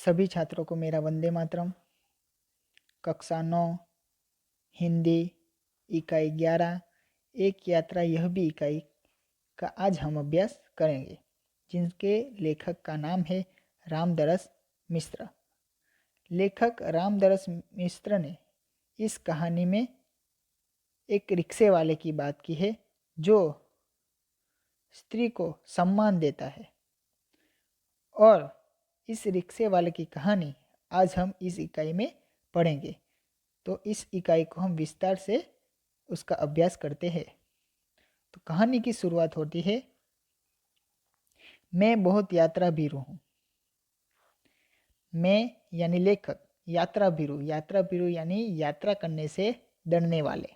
सभी छात्रों को मेरा वंदे मातरम। कक्षा 9 हिंदी इकाई 11 एक यात्रा यह भी इकाई का आज हम अभ्यास करेंगे, जिनके लेखक का नाम है रामदरस मिश्र। लेखक रामदरस मिश्र ने इस कहानी में एक रिक्शे वाले की बात की है जो स्त्री को सम्मान देता है, और इस रिक्शे वाले की कहानी आज हम इस इकाई में पढ़ेंगे। तो इस इकाई को हम विस्तार से उसका अभ्यास करते हैं। तो कहानी की शुरुआत होती है, मैं बहुत यात्रा भीरू हूँ। मैं यानी लेखक, यात्रा भीरू यानी यात्रा करने से डरने वाले।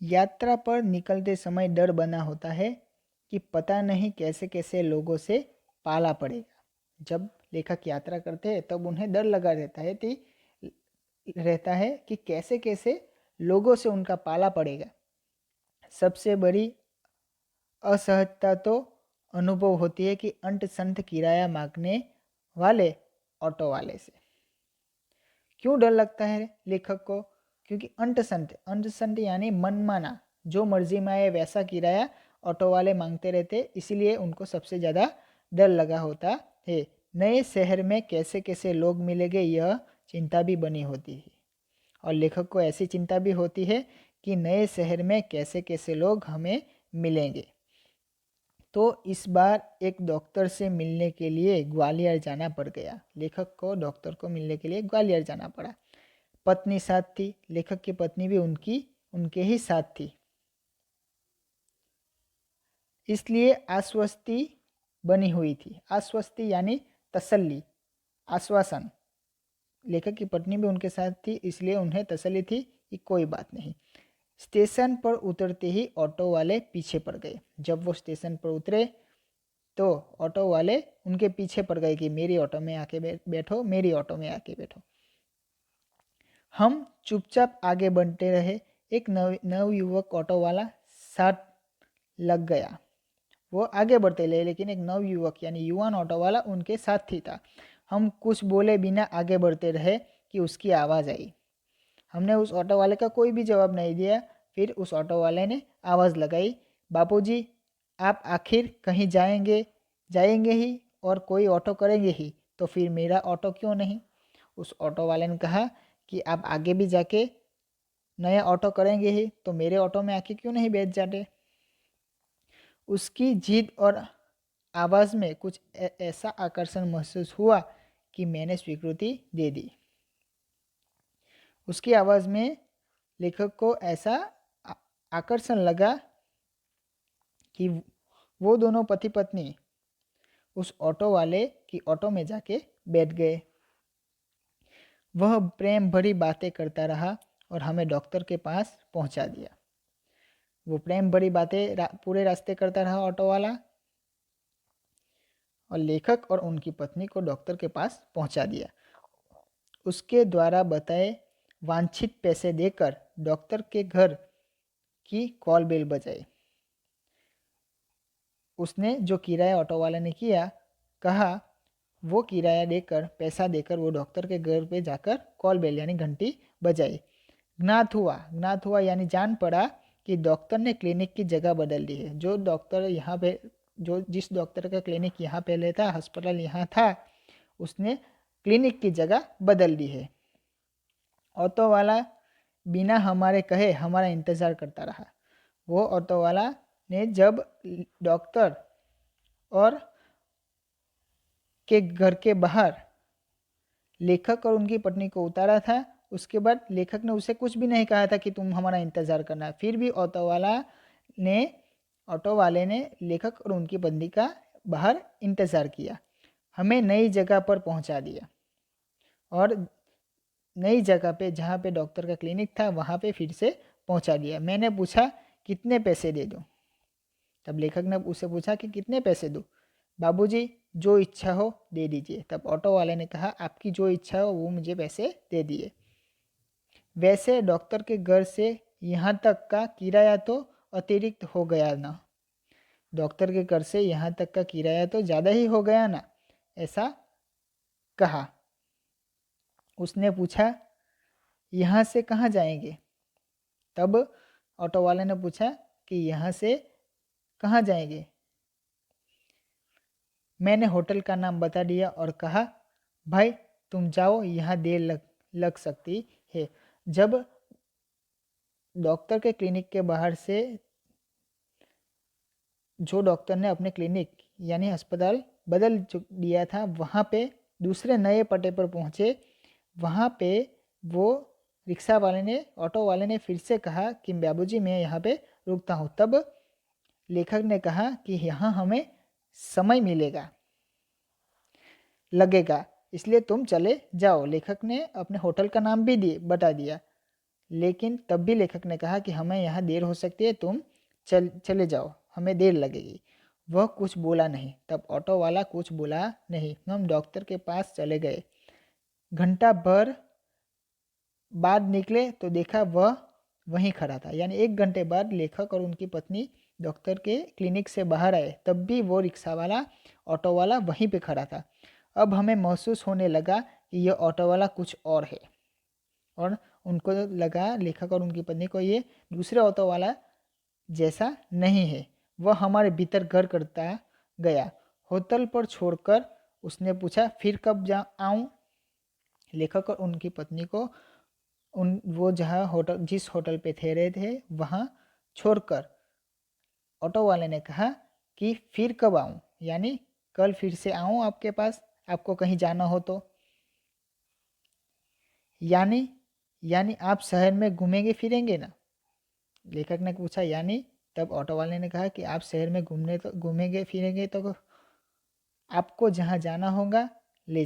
यात्रा पर निकलते समय डर बना होता है कि पता नहीं कैसे कैसे लोगों से पाला पड़ेगा। जब लेखक यात्रा करते हैं तब उन्हें डर लगा रहता है कि कैसे कैसे लोगों से उनका पाला पड़ेगा। सबसे बड़ी असहजता तो अनुभव होती है कि अंट संट किराया मांगने वाले ऑटो वाले से। क्यों डर लगता है लेखक को? क्योंकि अंट संट यानी मनमाना, जो मर्जी में आए वैसा किराया ऑटो वाले मांगते रहते, इसीलिए उनको सबसे ज़्यादा डर लगा होता है। नए शहर में कैसे कैसे लोग मिलेंगे, यह चिंता भी बनी होती है। और लेखक को ऐसी चिंता भी होती है कि नए शहर में कैसे कैसे लोग हमें मिलेंगे। तो इस बार एक डॉक्टर से मिलने के लिए ग्वालियर जाना पड़ गया। लेखक को डॉक्टर को मिलने के लिए ग्वालियर जाना पड़ा। पत्नी साथ थी, लेखक की पत्नी भी उनके ही साथ थी, इसलिए आश्वस्ति बनी हुई थी। आश्वस्ति यानी तसल्ली, आश्वासन। लेखक की पत्नी भी उनके साथ थी, इसलिए उन्हें तसल्ली थी कि कोई बात नहीं। स्टेशन पर उतरते ही ऑटो वाले पीछे पड़ गए। जब वो स्टेशन पर उतरे तो ऑटो वाले उनके पीछे पड़ गए कि मेरी ऑटो में आके बैठो, मेरी ऑटो में आके बैठो। हम चुपचाप आगे बढ़ते रहे। एक नवयुवक ऑटो वाला साथ लग गया। वो आगे बढ़ते रहे, लेकिन एक नवयुवक यानी युवान ऑटो वाला उनके साथ ही था। हम कुछ बोले बिना आगे बढ़ते रहे कि उसकी आवाज़ आई। हमने उस ऑटो वाले का कोई भी जवाब नहीं दिया। फिर उस ऑटो वाले ने आवाज़ लगाई, बापूजी आप आखिर कहीं जाएंगे ही और कोई ऑटो करेंगे ही, तो फिर मेरा ऑटो क्यों नहीं? उस ऑटो वाले ने कहा कि आप आगे भी जाके नया ऑटो करेंगे ही, तो मेरे ऑटो में आके क्यों नहीं बैठ जाते? उसकी जिद और आवाज़ में कुछ ऐसा आकर्षण महसूस हुआ कि मैंने स्वीकृति दे दी। उसकी आवाज़ में लेखक को ऐसा आकर्षण लगा कि वो दोनों पति पत्नी उस ऑटो वाले की ऑटो में जाके बैठ गए। वह प्रेम भरी बातें करता रहा और हमें डॉक्टर के पास पहुंचा दिया। वो प्रेम भरी बातें पूरे रास्ते करता रहा ऑटो वाला, और लेखक और उनकी पत्नी को डॉक्टर के पास पहुंचा दिया। उसके द्वारा बताए वांछित पैसे देकर डॉक्टर के घर की कॉल बेल बजाई। उसने जो किराया ऑटो वाले ने कहा वो किराया देकर, पैसा देकर वो डॉक्टर के घर पे जाकर कॉल बेल यानी घंटी बजाई। ज्ञात हुआ यानी जान पड़ा कि डॉक्टर ने क्लिनिक की जगह बदल दी है। जो डॉक्टर यहाँ पे, जिस डॉक्टर का क्लिनिक यहाँ पहले था, अस्पताल यहाँ था, उसने क्लिनिक की जगह बदल दी है। ऑटो वाला बिना हमारे कहे हमारा इंतज़ार करता रहा। वो ऑटो वाला ने जब डॉक्टर और के घर के बाहर लेखक और उनकी पत्नी को उतारा था, उसके बाद लेखक ने उसे कुछ भी नहीं कहा था कि तुम हमारा इंतज़ार करना। फिर भी ऑटो वाले ने लेखक और उनकी पत्नी का बाहर इंतज़ार किया। हमें नई जगह पर पहुंचा दिया और नई जगह पे जहाँ पे डॉक्टर का क्लिनिक था वहाँ पे फिर से पहुँचा दिया। मैंने पूछा कितने पैसे दे दूँ? तब लेखक ने उसे पूछा कि कितने पैसे दूँ? बाबूजी जो इच्छा हो दे दीजिए। तब ऑटो वाले ने कहा आपकी जो इच्छा हो वो मुझे पैसे दे दिए। वैसे डॉक्टर के घर से यहाँ तक का किराया तो अतिरिक्त हो गया ना। डॉक्टर के घर से यहाँ तक का किराया तो ज़्यादा ही हो गया ना, ऐसा कहा। उसने पूछा, यहाँ से कहाँ जाएंगे? तब ऑटो वाले ने पूछा कि यहाँ से कहाँ जाएंगे? मैंने होटल का नाम बता दिया और कहा, भाई तुम जाओ, यहाँ देर लग सकती है। जब डॉक्टर के क्लिनिक के बाहर से, जो डॉक्टर ने अपने क्लिनिक यानी अस्पताल बदल दिया था, वहाँ पे दूसरे नए पते पर पहुँचे। वहाँ पे वो रिक्शा वाले ने, ऑटो वाले ने फिर से कहा कि बाबूजी मैं यहाँ पे रुकता हूँ। तब लेखक ने कहा कि यहाँ हमें समय लगेगा, इसलिए तुम चले जाओ। लेखक ने अपने होटल का नाम भी बता दिया, लेकिन तब भी लेखक ने कहा कि हमें यहाँ देर हो सकती है, तुम चले जाओ, हमें देर लगेगी। वह कुछ बोला नहीं। तब ऑटो वाला कुछ बोला नहीं। हम डॉक्टर के पास चले गए। घंटा भर बाद निकले तो देखा वह वहीं खड़ा था। यानी 1 घंटे बाद लेखक और उनकी पत्नी डॉक्टर के क्लिनिक से बाहर आए, तब भी वो रिक्शा वाला, ऑटो वाला वहीं पे खड़ा था। अब हमें महसूस होने लगा कि यह ऑटो वाला कुछ और है, और उनको लगा, लेखक और उनकी पत्नी को, ये दूसरे ऑटो वाला जैसा नहीं है। वह हमारे भीतर घर करता गया। होटल पर छोड़कर उसने पूछा, फिर कब आऊँ? लेखक और उनकी पत्नी को वो जहाँ होटल, जिस होटल पे ठहरे थे, वहाँ छोड़कर ऑटो वाले ने कहा कि फिर कब आऊँ? यानी कल फिर से आऊँ आपके पास, आपको कहीं जाना हो तो। यानी आप शहर में घूमेंगे फिरेंगे ना? लेखक ने पूछा, यानी? तब ऑटो वाले ने कहा कि आप शहर में घूमेंगे फिरेंगे तो आपको जहाँ जाना होगा ले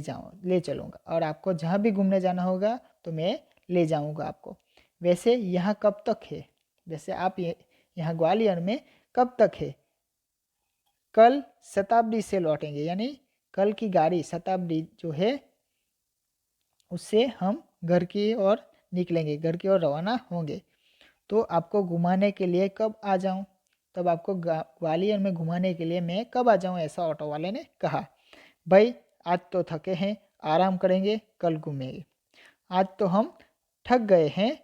चलूँगा, और आपको जहाँ भी घूमने जाना होगा तो मैं ले जाऊँगा आपको। वैसे यहाँ कब तक है? वैसे आप यहाँ ग्वालियर में कब तक है? कल शताब्दी से लौटेंगे, यानी कल की गाड़ी शताब्दी जो है उससे हम घर की ओर निकलेंगे, घर की ओर रवाना होंगे। तो आपको घुमाने के लिए कब आ जाऊं? तब आपको ग्वालियर में घुमाने के लिए मैं कब आ जाऊं? ऐसा ऑटो वाले ने कहा। भाई आज तो थके हैं, आराम करेंगे, कल घूमेंगे। आज तो हम थक गए हैं,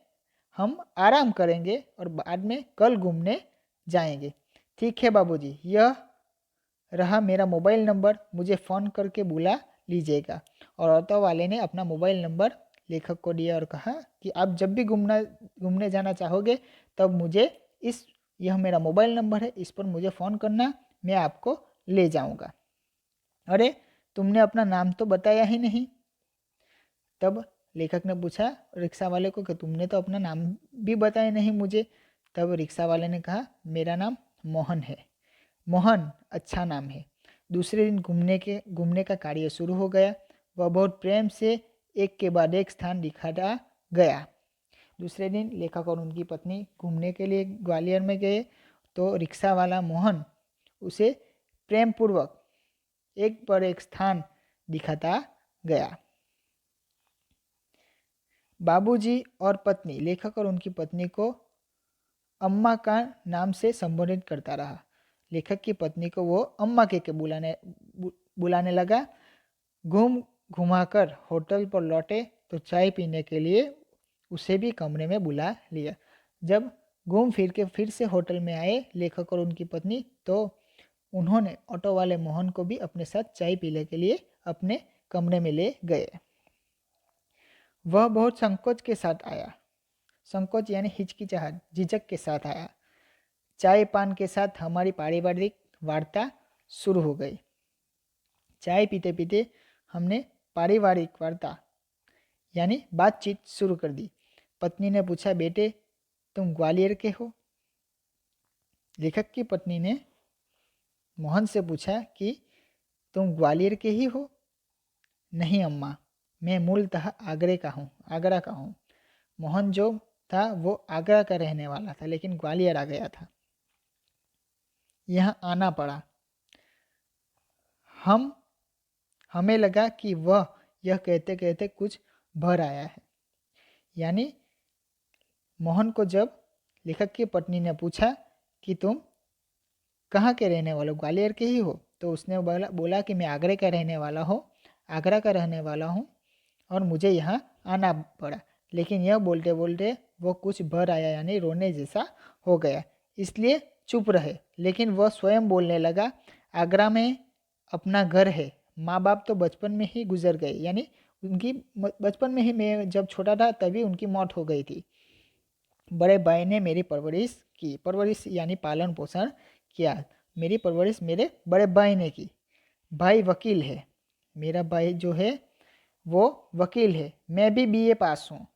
हम आराम करेंगे और बाद में कल घूमने जाएंगे। ठीक है बाबूजी, यह रहा मेरा मोबाइल नंबर, मुझे फ़ोन करके बुला लीजिएगा। और ऑटो वाले ने अपना मोबाइल नंबर लेखक को दिया और कहा कि आप जब भी घूमने जाना चाहोगे तब मुझे यह मेरा मोबाइल नंबर है, इस पर मुझे फ़ोन करना, मैं आपको ले जाऊंगा। अरे तुमने अपना नाम तो बताया ही नहीं। तब लेखक ने पूछा रिक्शा वाले को कि तुमने तो अपना नाम भी बताया नहीं मुझे। तब रिक्शा वाले ने कहा, मेरा नाम मोहन है। मोहन अच्छा नाम है। दूसरे दिन घूमने का कार्य शुरू हो गया। वह बहुत प्रेम से एक के बाद एक स्थान दिखाता गया। दूसरे दिन लेखक और उनकी पत्नी घूमने के लिए ग्वालियर में गए, तो रिक्शा वाला मोहन उसे प्रेम पूर्वक एक पर एक स्थान दिखाता गया। बाबूजी और पत्नी, लेखक और उनकी पत्नी को अम्मा का नाम से संबोधित करता रहा। लेखक की पत्नी को वो अम्मा के बुलाने लगा। घुमाकर होटल पर लौटे तो चाय पीने के लिए उसे भी कमरे में बुला लिया। जब घूम फिर के फिर से होटल में आए लेखक और उनकी पत्नी, तो उन्होंने ऑटो वाले मोहन को भी अपने साथ चाय पीने के लिए अपने कमरे में ले गए। वह बहुत संकोच के साथ आया। संकोच यानी हिचकिचाहट, झिझक के साथ आया। चाय पान के साथ हमारी पारिवारिक वार्ता शुरू हो गई। चाय पीते पीते हमने पारिवारिक वार्ता यानी बातचीत शुरू कर दी। पत्नी ने पूछा, बेटे तुम ग्वालियर के हो? लेखक की पत्नी ने मोहन से पूछा कि तुम ग्वालियर के ही हो? नहीं अम्मा, मैं मूलतः आगरा का हूँ। मोहन जो था वो आगरा का रहने वाला था, लेकिन ग्वालियर आ गया था, यहाँ आना पड़ा। हमें लगा कि वह यह कहते कहते कुछ भर आया है। यानी मोहन को जब लेखक की पत्नी ने पूछा कि तुम कहाँ के रहने वाले हो? ग्वालियर के ही हो? तो उसने बोला कि मैं आगरा का रहने वाला हूँ और मुझे यहाँ आना पड़ा। लेकिन यह बोलते बोलते वो कुछ भर आया, यानी रोने जैसा हो गया, इसलिए चुप रहे। लेकिन वह स्वयं बोलने लगा, आगरा में अपना घर है, माँ बाप तो बचपन में ही गुजर गए, यानी उनकी बचपन में ही, मैं जब छोटा था तभी उनकी मौत हो गई थी। बड़े भाई ने मेरी परवरिश की, परवरिश यानी पालन पोषण किया, मेरी परवरिश मेरे बड़े भाई ने की। भाई वकील है, मेरा भाई जो है वो वकील है, मैं भी बीए पास हूँ।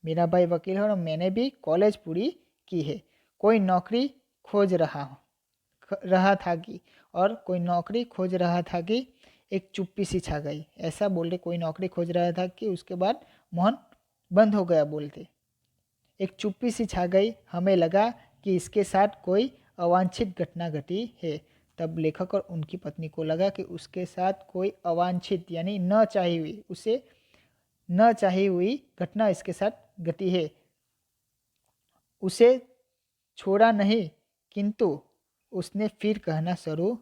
मेरा भाई वकील है और मैंने भी कॉलेज पूरी की है। कोई नौकरी खोज रहा था कि और कोई नौकरी खोज रहा था कि एक चुप्पी सी छा गई। ऐसा बोलते कोई नौकरी खोज रहा था कि उसके बाद मोहन बंद हो गया बोलते। एक चुप्पी सी छा गई, हमें लगा कि इसके साथ कोई अवांछित घटना घटी है। तब लेखक और उनकी पत्नी को लगा कि उसके साथ कोई अवांछित यानी न चाही हुई, उसे न चाही हुई घटना इसके साथ घटी है। उसे छोड़ा नहीं, किंतु उसने फिर कहना शुरू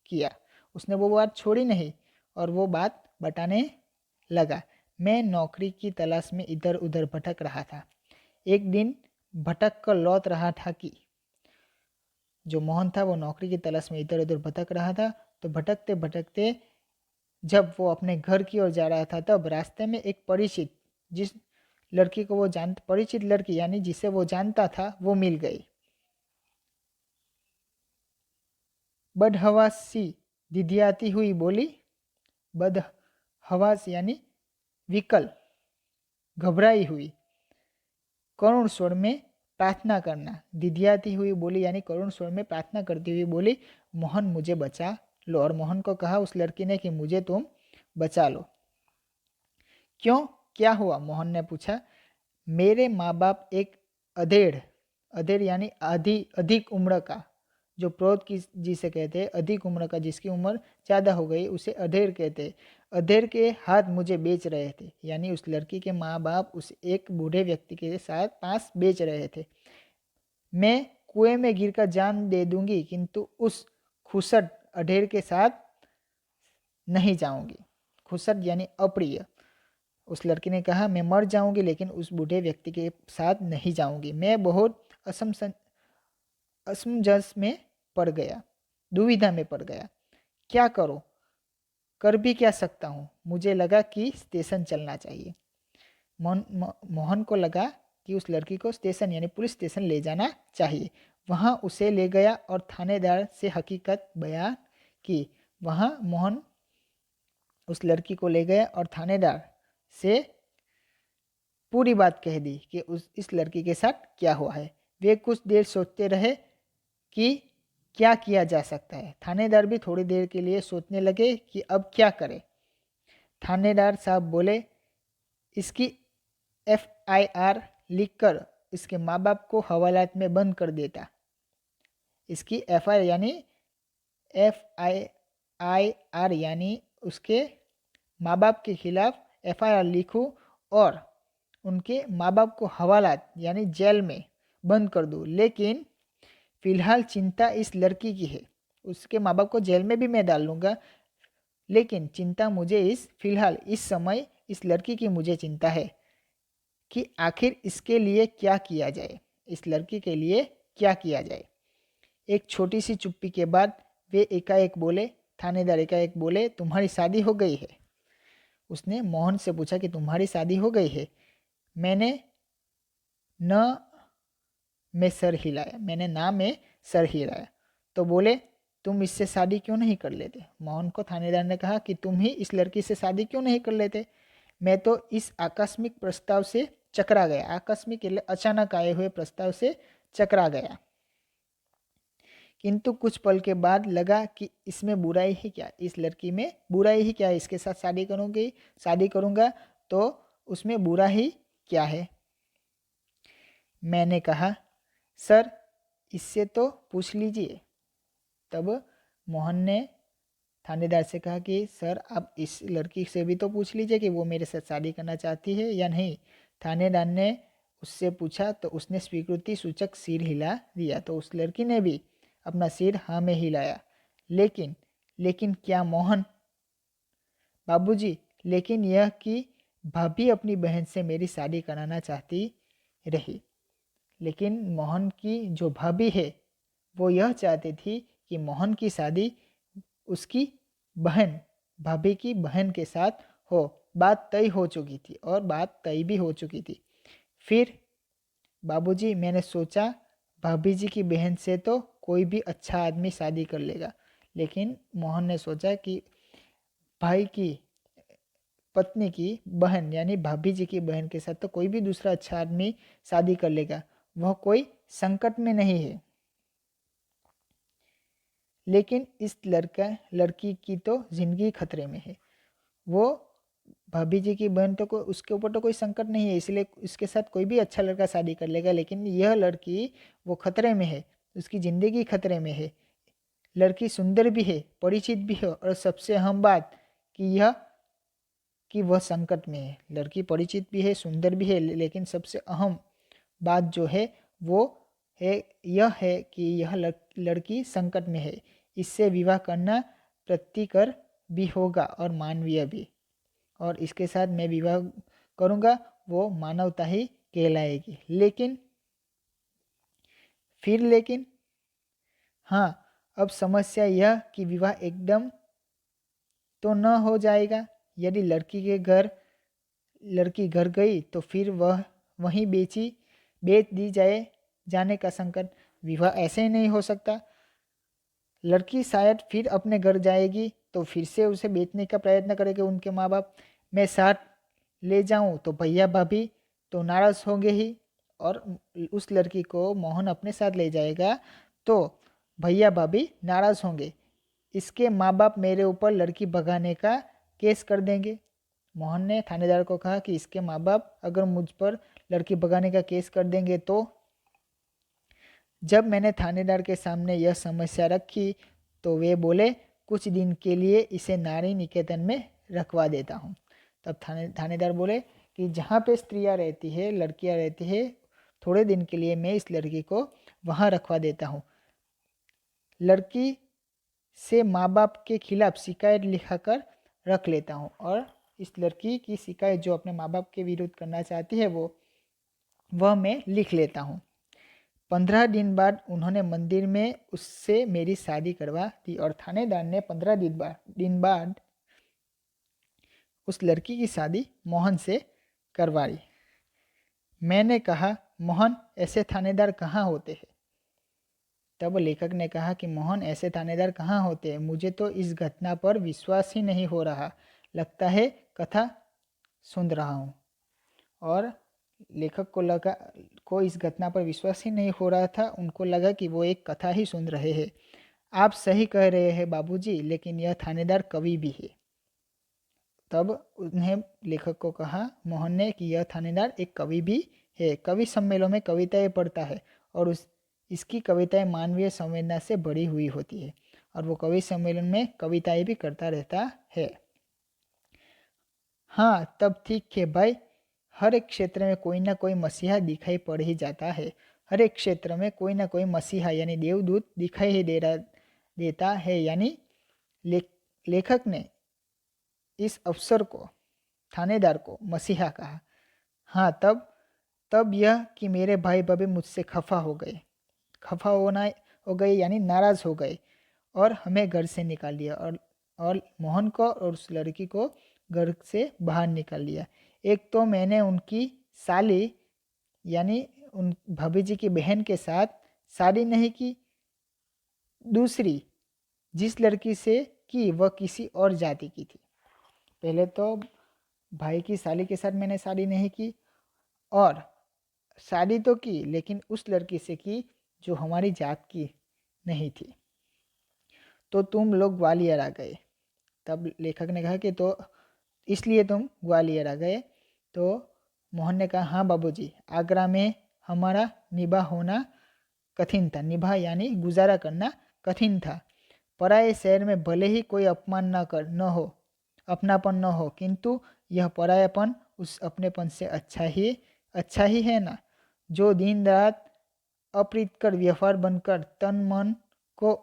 किया। उसने वो बात छोड़ी नहीं और वो बात बताने लगा। मैं नौकरी की तलाश में इधर उधर भटक रहा था। एक दिन भटक कर लौट रहा था कि जो मोहन था वो नौकरी की तलाश में इधर उधर भटक रहा था। तो भटकते भटकते जब वो अपने घर की ओर जा रहा था, तब रास्ते में एक परिचित लड़की यानी जिसे वो जानता था, वो मिल गई। बदहवासी दिधियाती हुई बोली, बदहवास यानी विकल, घबराई हुई, करुण स्वर में प्रार्थना करना। दिधियाती हुई बोली यानी करुण स्वर में प्रार्थना करती हुई बोली, मोहन मुझे बचा लो। और मोहन को कहा उस लड़की ने कि मुझे तुम बचा लो। क्यों, क्या हुआ? मोहन ने पूछा। मेरे माँ बाप एक अधेड़ अधेड़ यानी अधिक उम्र का, जो प्रौढ़ की जिसे कहते हैं, अधिक उम्र का, जिसकी उम्र ज़्यादा हो गई उसे अधेड़ कहते हैं। अधेड़ के हाथ मुझे बेच रहे थे, यानी उस लड़की के माँ बाप उस एक बूढ़े व्यक्ति के साथ पास बेच रहे थे। मैं कुएं में गिरकर जान दे दूंगी, किंतु उस खुसट अधेड़ के साथ नहीं जाऊंगी। खुसट यानी अप्रिय। उस लड़की ने कहा, मैं मर जाऊंगी लेकिन उस बूढ़े व्यक्ति के साथ नहीं जाऊंगी। मैं बहुत असमंजस में पड़ गया, दुविधा में पड़ गया। क्या करो, कर भी क्या सकता हूँ? मुझे लगा कि स्टेशन चलना चाहिए। मोहन को लगा कि उस लड़की को स्टेशन यानी पुलिस स्टेशन ले जाना चाहिए। वहाँ उसे ले गया और थानेदार से हकीकत बयान की। वहाँ मोहन उस लड़की को ले गया और थानेदार से पूरी बात कह दी कि इस लड़की के साथ क्या हुआ है। वे कुछ देर सोचते रहे कि क्या किया जा सकता है। थानेदार भी थोड़ी देर के लिए सोचने लगे कि अब क्या करें। थानेदार साहब बोले, इसकी FIR लिखकर इसके माँ बाप को हवालात में बंद कर देता। इसकी FIR यानी FIR यानी उसके माँ बाप के खिलाफ FIR लिखूं और उनके माँ बाप को हवालात यानी जेल में बंद कर दूं। लेकिन फिलहाल चिंता इस लड़की की है। उसके माँ बाप को जेल में भी मैं डाल लूँगा, लेकिन चिंता मुझे फिलहाल इस समय इस लड़की की मुझे चिंता है कि आखिर इसके लिए क्या किया जाए, इस लड़की के लिए क्या किया जाए। एक छोटी सी चुप्पी के बाद वे थानेदार एकाएक बोले, तुम्हारी शादी हो गई है? उसने मोहन से पूछा कि तुम्हारी शादी हो गई है? मैंने में सर हिलाया। तो बोले, तुम इससे शादी क्यों नहीं कर लेते? मोहन को थानेदार ने कहा कि तुम ही इस लड़की से शादी क्यों नहीं कर लेते? मैं तो इस आकस्मिक प्रस्ताव से चकरा गया। आकस्मिक अचानक आए हुए प्रस्ताव से चकरा गया, किंतु कुछ पल के बाद लगा कि इसमें बुराई ही क्या, इस लड़की में बुराई ही क्या है। इसके साथ शादी करूँगा तो उसमें बुरा ही क्या है। मैंने कहा, सर इससे तो पूछ लीजिए। तब मोहन ने थानेदार से कहा कि सर आप इस लड़की से भी तो पूछ लीजिए कि वो मेरे साथ शादी करना चाहती है या नहीं। थानेदार ने उससे पूछा तो उसने स्वीकृति सूचक सिर हिला दिया। तो उस लड़की ने भी अपना सिर हाँ में हिलाया। लेकिन लेकिन क्या मोहन? बाबूजी, लेकिन यह कि भाभी अपनी बहन से मेरी शादी कराना चाहती रही। लेकिन मोहन की जो भाभी है वो यह चाहती थी कि मोहन की शादी उसकी बहन, भाभी की बहन के साथ हो। बात तय हो चुकी थी और बात तय भी हो चुकी थी। फिर बाबूजी, मैंने सोचा भाभी जी की बहन से तो कोई भी अच्छा आदमी शादी कर लेगा। लेकिन मोहन ने सोचा कि भाई की पत्नी की बहन यानी भाभी जी की बहन के साथ तो कोई भी दूसरा अच्छा आदमी शादी कर लेगा, वह कोई संकट में नहीं है। लेकिन इस लड़की की तो जिंदगी खतरे में है। वो भाभी जी की बहन तो उसके ऊपर तो कोई संकट नहीं है, इसलिए इसके साथ कोई भी अच्छा लड़का शादी कर लेगा। लेकिन यह लड़की वो खतरे में है, उसकी ज़िंदगी खतरे में है। लड़की सुंदर भी है, परिचित भी है, और सबसे अहम बात कि वह संकट में है। लड़की परिचित भी है, सुंदर भी है, लेकिन सबसे अहम बात जो है वो है यह है कि यह लड़की संकट में है। इससे विवाह करना प्रतिकर भी होगा और मानवीय भी, और इसके साथ मैं विवाह करूँगा वो मानवता ही कहलाएगी। लेकिन लेकिन हाँ, अब समस्या यह कि विवाह एकदम तो न हो जाएगा। यदि लड़की घर गई तो फिर वह वहीं बेच दी जाने का संकट। विवाह ऐसे ही नहीं हो सकता। लड़की शायद फिर अपने घर जाएगी तो फिर से उसे बेचने का प्रयत्न करेंगे उनके माँ बाप। मैं साथ ले जाऊं तो भैया भाभी तो नाराज़ होंगे ही, और उस लड़की को मोहन अपने साथ ले जाएगा तो भैया भाभी नाराज़ होंगे। इसके माँ बाप मेरे ऊपर लड़की भगाने का केस कर देंगे। मोहन ने थानेदार को कहा कि इसके माँ बाप अगर मुझ पर लड़की भगाने का केस कर देंगे तो। जब मैंने थानेदार के सामने यह समस्या रखी तो वे बोले, कुछ दिन के लिए इसे नारी निकेतन में रखवा देता हूँ। तब थानेदार बोले कि जहाँ पे स्त्रियाँ रहती है, लड़कियाँ रहती है, थोड़े दिन के लिए मैं इस लड़की को वहाँ रखवा देता हूँ। लड़की से माँ बाप के खिलाफ शिकायत लिखाकर रख लेता हूँ, और इस लड़की की शिकायत जो अपने माँ बाप के विरुद्ध करना चाहती है वह मैं लिख लेता हूँ। 15 दिन बाद उन्होंने मंदिर में उससे मेरी शादी करवा दी, और थानेदार ने 15 दिन बाद उस लड़की की शादी मोहन से करवा ली। मैंने कहा, मोहन, ऐसे थानेदार कहाँ होते हैं? तब लेखक ने कहा कि मोहन, ऐसे थानेदार कहाँ होते हैं? मुझे तो इस घटना पर विश्वास ही नहीं हो रहा। लगता है कथा सुन रहा हूँ। और लेखक को इस घटना पर विश्वास ही नहीं हो रहा था। उनको लगा कि वो एक कथा ही सुन रहे हैं। आप सही कह रहे हैं बाबूजी, लेकिन यह थानेदार कवि भी है। तब उन्हें लेखक को कहा मोहन ने कि यह थानेदार एक कवि भी है। कवि सम्मेलन में कविताएं पढ़ता है और इसकी कविताएं मानवीय संवेदना से भरी हुई होती है, और वो कवि सम्मेलन में कविताएं भी करता रहता है। हाँ, तब ठीक है भाई। हर एक क्षेत्र में कोई ना कोई मसीहा दिखाई पड़ ही जाता है। हर एक क्षेत्र में कोई ना कोई मसीहा यानी देवदूत दिखाई ही देता है। यानी लेखक ने इस अफसर को, थानेदार को मसीहा कहा। हाँ, तब यह कि मेरे भाई भाभी मुझसे खफा हो गए यानी नाराज़ हो गए, और हमें घर से निकाल दिया, और मोहन को और उस लड़की को घर से बाहर निकाल दिया। एक तो मैंने उनकी साली यानी उन भाभी जी की बहन के साथ शादी नहीं की, दूसरी जिस लड़की से की वह किसी और जाति की थी। पहले तो भाई की साली के साथ मैंने शादी नहीं की, और शादी तो की लेकिन उस लड़की से की जो हमारी जात की नहीं थी। तो तुम लोग ग्वालियर आ गए। तब लेखक ने कहा कि तो इसलिए तुम ग्वालियर आ गए। तो मोहन ने कहा, हाँ बाबूजी, आगरा में हमारा निभा होना कठिन था। निभा यानी गुजारा करना कठिन था। पराए शहर में भले ही कोई अपमान न हो, अपनापन न हो, किंतु यह परायापन उस अपनेपन से अच्छा ही है ना, जो दिन रात अप्रीतकर व्यवहार बनकर तन मन को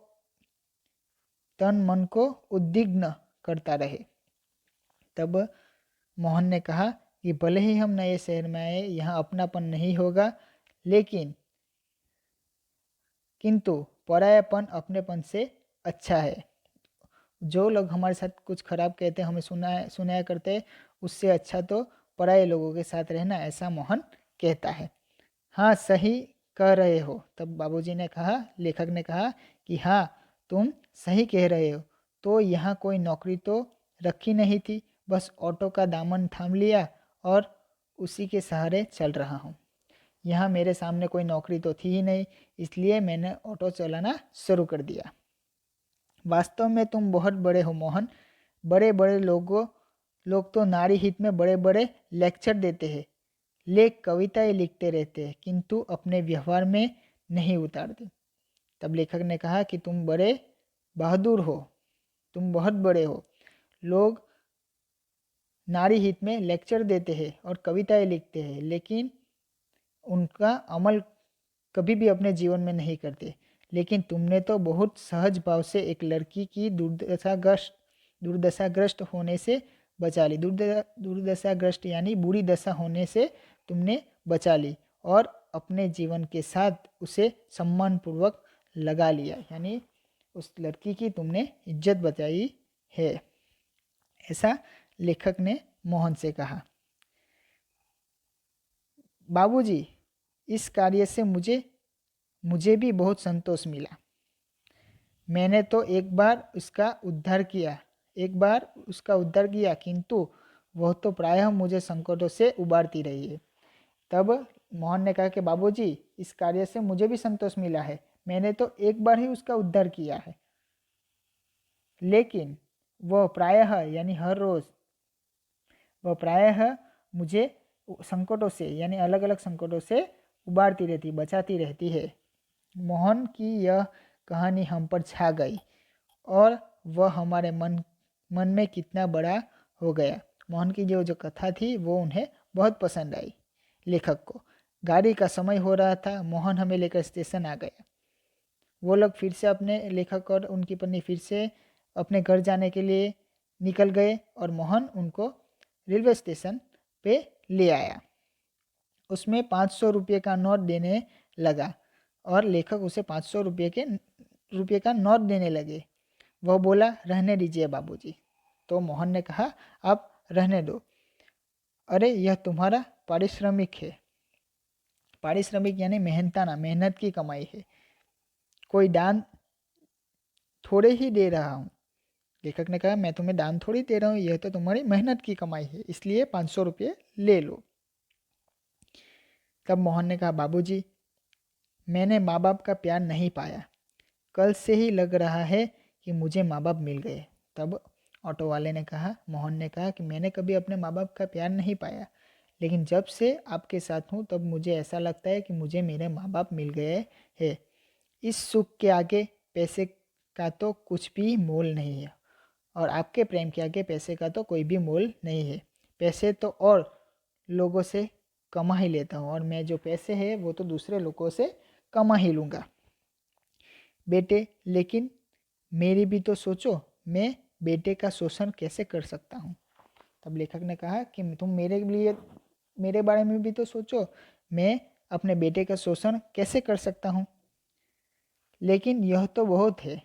तन मन को उद्विग्न करता रहे। तब मोहन ने कहा कि भले ही हम नए शहर में आए, यहाँ अपनापन नहीं होगा, लेकिन किंतु परायापन अपनेपन से अच्छा है। जो लोग हमारे साथ कुछ खराब कहते हैं, हमें सुनाया करते हैं, उससे अच्छा तो पराये लोगों के साथ रहना, ऐसा मोहन कहता है। हाँ, सही कह रहे हो। तब बाबूजी ने कहा, लेखक ने कहा कि हाँ, तुम सही कह रहे हो। तो यहाँ कोई नौकरी तो रखी नहीं थी, बस ऑटो का दामन थाम लिया और उसी के सहारे चल रहा हूँ। यहाँ मेरे सामने कोई नौकरी तो थी ही नहीं, इसलिए मैंने ऑटो चलाना शुरू कर दिया। वास्तव में तुम बहुत बड़े हो मोहन। बड़े बड़े लोग तो नारी हित में बड़े बड़े लेक्चर देते हैं, कविताएं लिखते रहते हैं, किंतु अपने व्यवहार में नहीं उतारते। तब लेखक ने कहा कि तुम बड़े बहादुर हो, तुम बहुत बड़े हो। लोग नारी हित में लेक्चर देते हैं और कविताएं लिखते हैं, लेकिन उनका अमल कभी भी अपने जीवन में नहीं करते। लेकिन तुमने तो बहुत सहज भाव से एक लड़की की दुर्दशाग्रस्त होने से बचा ली। दुर्दशाग्रस्त यानी बुरी दशा होने से तुमने बचा ली और अपने जीवन के साथ उसे सम्मानपूर्वक लगा लिया, यानी उस लड़की की तुमने इज्जत बचाई है, ऐसा लेखक ने मोहन से कहा। बाबूजी, इस कार्य से मुझे भी बहुत संतोष मिला। मैंने तो एक बार उसका उद्धार किया, किंतु वह तो प्रायः मुझे संकटों से उबारती रही है। तब मोहन ने कहा कि बाबूजी, इस कार्य से मुझे भी संतोष मिला है। मैंने तो एक बार ही उसका उद्धार किया है, लेकिन वह प्रायः यानी हर रोज वह प्रायः मुझे संकटों से यानी अलग अलग संकटों से उबारती रहती, बचाती रहती है। मोहन की यह कहानी हम पर छा गई और वह हमारे मन में कितना बड़ा हो गया। मोहन की जो कथा थी वो उन्हें बहुत पसंद आई लेखक को। गाड़ी का समय हो रहा था, मोहन हमें लेकर स्टेशन आ गया। वो लोग फिर से अपने लेखक और उनकी पत्नी फिर से अपने घर जाने के लिए निकल गए और मोहन उनको रेलवे स्टेशन पे ले आया। उसमें 500 रुपये का नोट देने लगा और लेखक उसे 500 रुपये का नोट देने लगे। वह बोला, रहने दीजिए बाबूजी। तो मोहन ने कहा, आप रहने दो। अरे, यह तुम्हारा पारिश्रमिक है। पारिश्रमिक यानी मेहनताना, मेहनत की कमाई है। कोई दान थोड़े ही दे रहा हूँ। लेखक ने कहा, मैं तुम्हें दान थोड़ी दे रहा हूँ, यह तो तुम्हारी मेहनत की कमाई है, इसलिए 500 रुपये ले लो। तब मोहन ने कहा, बाबूजी, मैंने माँ बाप का प्यार नहीं पाया। कल से ही लग रहा है कि मुझे माँ बाप मिल गए। तब ऑटो वाले ने कहा, मोहन ने कहा कि मैंने कभी अपने माँ बाप का प्यार नहीं पाया, लेकिन जब से आपके साथ हूँ तब मुझे ऐसा लगता है कि मुझे मेरे माँ बाप मिल गए हैं। इस सुख के आगे पैसे का तो कुछ भी मोल नहीं है और आपके प्रेम के आगे पैसे का तो कोई भी मोल नहीं है। पैसे तो और लोगों से कमा ही लेता हूँ और मैं जो पैसे हैं वो तो दूसरे लोगों से कमा ही लूँगा। बेटे, लेकिन मेरी भी तो सोचो, मैं बेटे का शोषण कैसे कर सकता हूँ। तब लेखक ने कहा कि तुम मेरे बारे में भी तो सोचो, मैं अपने बेटे का शोषण कैसे कर सकता हूँ। लेकिन यह तो बहुत है,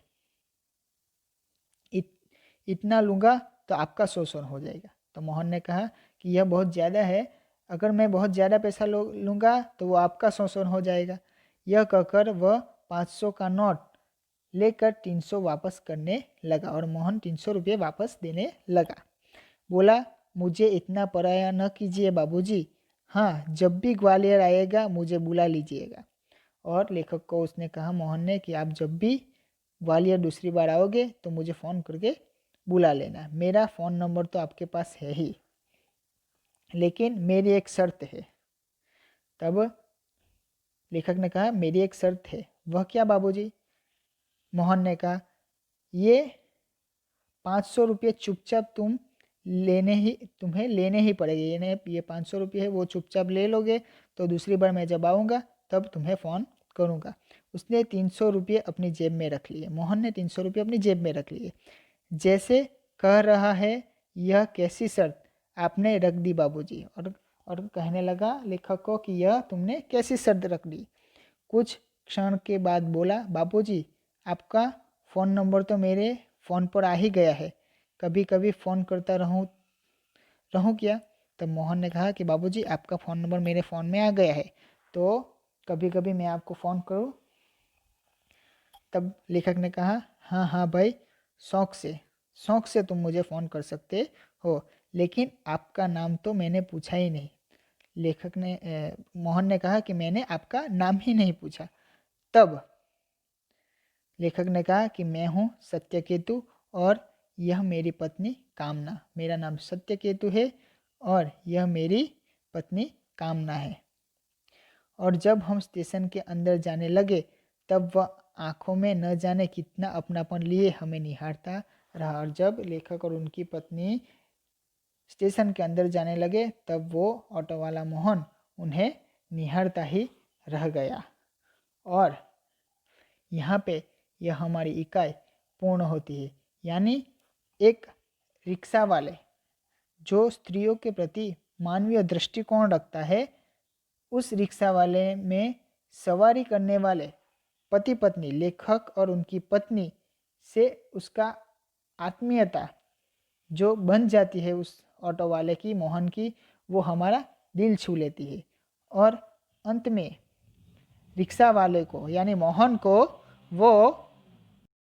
इतना लूँगा तो आपका शोषण हो जाएगा। तो मोहन ने कहा कि यह बहुत ज़्यादा है, अगर मैं बहुत ज़्यादा पैसा लूँगा तो वो आपका शोषण हो जाएगा। यह कहकर वह 500 का नोट लेकर 300 वापस करने लगा और मोहन 300 रुपये वापस देने लगा। बोला, मुझे इतना पराया न कीजिए बाबूजी। हाँ, जब भी ग्वालियर आएगा मुझे बुला लीजिएगा। और लेखक को उसने कहा, मोहन ने, कि आप जब भी ग्वालियर दूसरी बार आओगे तो मुझे फ़ोन करके बुला लेना। मेरा फ़ोन नंबर तो आपके पास है ही, लेकिन मेरी एक शर्त है। तब लेखक ने कहा, मेरी एक शर्त है। वह क्या बाबूजी? मोहन ने कहा, ये 500 रुपये चुपचाप तुम्हें लेने ही पड़ेंगे। ये 500 रुपये है वो चुपचाप ले लोगे तो दूसरी बार मैं जब आऊँगा तब तुम्हें फ़ोन करूँगा। उसने 300 रुपये अपनी जेब में रख लिए। मोहन ने 300 रुपये अपनी जेब में रख लिए। जैसे कह रहा है, यह कैसी शर्त आपने रख दी बाबूजी। और कहने लगा लेखक को कि यह तुमने कैसी शर्त रख दी। कुछ क्षण के बाद बोला, बाबूजी आपका फ़ोन नंबर तो मेरे फ़ोन पर आ ही गया है, कभी कभी फ़ोन करता रहूं क्या। तब मोहन ने कहा कि बाबूजी आपका फ़ोन नंबर मेरे फ़ोन में आ गया है, तो कभी कभी मैं आपको फ़ोन करूं। तब लेखक ने कहा, हाँ हाँ भाई, शौक़ से तुम मुझे फ़ोन कर सकते हो, लेकिन आपका नाम तो मैंने पूछा ही नहीं। मोहन ने कहा कि मैंने आपका नाम ही नहीं पूछा। तब लेखक ने कहा कि मैं हूँ सत्यकेतु और यह मेरी पत्नी कामना। मेरा नाम सत्यकेतु है और यह मेरी पत्नी कामना है। और जब हम स्टेशन के अंदर जाने लगे तब वह आंखों में न जाने कितना अपनापन लिए हमें निहारता रहा। और जब लेखक और उनकी पत्नी स्टेशन के अंदर जाने लगे तब वो ऑटो वाला मोहन उन्हें निहारता ही रह गया। और यहाँ पे यह हमारी इकाई पूर्ण होती है। यानी एक रिक्शा वाले जो स्त्रियों के प्रति मानवीय दृष्टिकोण रखता है, उस रिक्शा वाले में सवारी करने वाले पति पत्नी लेखक और उनकी पत्नी से उसका आत्मीयता जो बन जाती है उस ऑटो वाले की, मोहन की, वो हमारा दिल छू लेती है। और अंत में रिक्शा वाले को यानी मोहन को वो